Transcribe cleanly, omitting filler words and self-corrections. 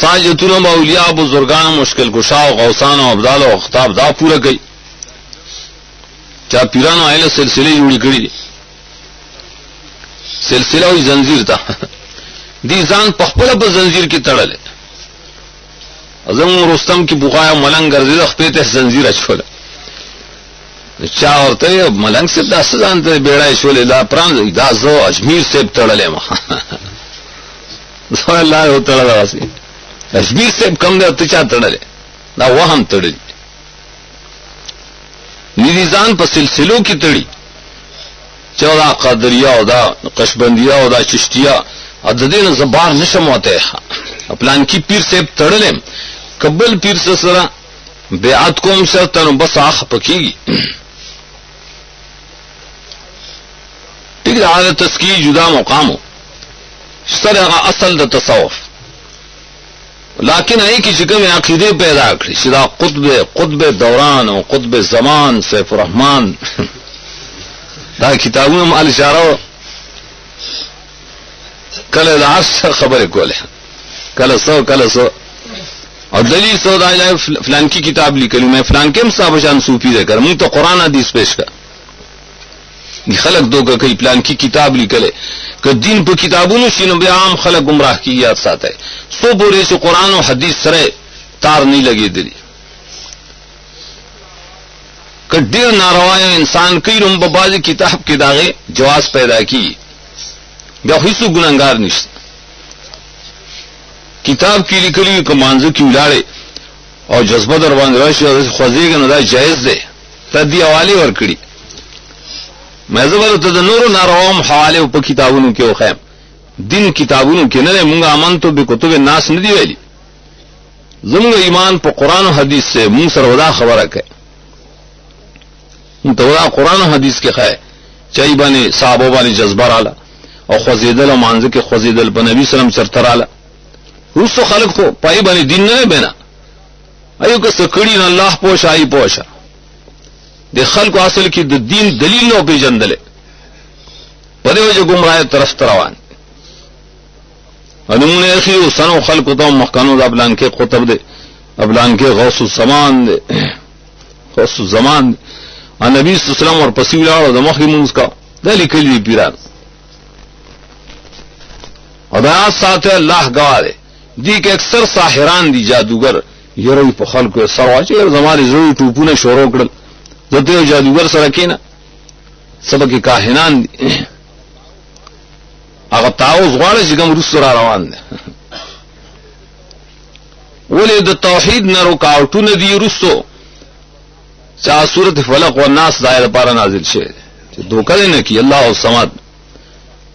مساجدونو با اولیاء بزرگان مشکل کشا او غوثان او ابدال او اختاب دا پورا کئی چا پیرانو اہل سلسلے جوڑی کری دی سلسلہ ہوئی زنجیر تا دی ځان پخپله په زنجیر کې تړلې ازم رستم کی بوغایا ملنګ ګرځي خپل ته زنجیر اچول چا ورته ملنګ سے داس ځان ته بیړای شولې دا پران دا زو اجمیر سے تړلې ما زو الله یو تړل واسي اجمیر سے کم ده ته چا تړلې دا وهم تړلې ندی ځان په سلسلو کې تړي چودا قادریه او دا قشبندیه او دا چشتیه عددین زبار نشم ہوتے پلان کی پیر سے تڑلے قبل پیر سے سرا بیعت کوم شرطن بس آخ پکی گی ٹھیک ہے تسکی جدا مقام ہو سر اصل دا تصوف لیکن ای کی شکل میں عقیدے پیدا کری شدا قطب دوران و قطب زمان سیف الرحمن دا کتابوں میں الاشارہ کله د عرش خبره کوله کله سو او دلیل سو دا جائے فلان کی کتاب لیکلی میں فلان کے صاحب شان صوفی دے کر مون تو قرآن حدیث پیش کا یہ خلق دو کا کئی فلان کی کتاب لیکلے کہ دین پر کتابوں شینو بے عام خلق گمراہ کی یاد ساتھ ہے سو بورے سے قرآن و حدیث سرے تار نہیں لگے دلی کہ دیر ناروا انسان کئی رم ببازی کتاب کے داغے جواز پیدا کی بیا هیڅ ګناګار نشته کتاب کې لیکلي کمانځ کې ولاړې او جذبه در باندې راشي او خوځيږي نو دا جایز دی ته دی حواله ور کړی مې زبر ته د نورو ناروام حواله په کتابونو کې وخم دین کتابونو کې نه مونږه امنتو به کتب الناس نه دی ویلي زموږ ایمان په قران او حدیث سے مونږ سره ودا خبره کوي ته ودا قران او حدیث کې خای چای باندې صحابه باندې جذبه رااله او خوزیدل او مانځ کې خوزیدل په نبی سلام چرتراله روسو خلق خو پای باندې دین نه بنا ایو که سکړی نه الله پوښای پوښا د خلق اصل کې د دین دلیل نو پیژندل په دې وجه گمراه طرف روان انمونه اخیو سنو خلق ته مخکانو د ابلان کې خطب دے ابلان کې غوث الزمان دے غوث الزمان نبی صلی الله علیه وسلم ور پسې ولاړو د مخې مونږ کا د لیکلي پیران ادا ساتھ اللہ گواہ دے دی کہ اکثر ساحران دی جادوگر یروی په خلکو سرواچ زماري زوی ټوپونه شروع کړل ځته جادوگر سره کینا سبق کاهنان دي هغه تاوز غواړي چې کوم رسول روان دي ولې د توحید نه رکاوټونه دي رسو چا سورۃ فلق والناس دایره لپاره نازل شوه چې دوکه نه کی الله او سماد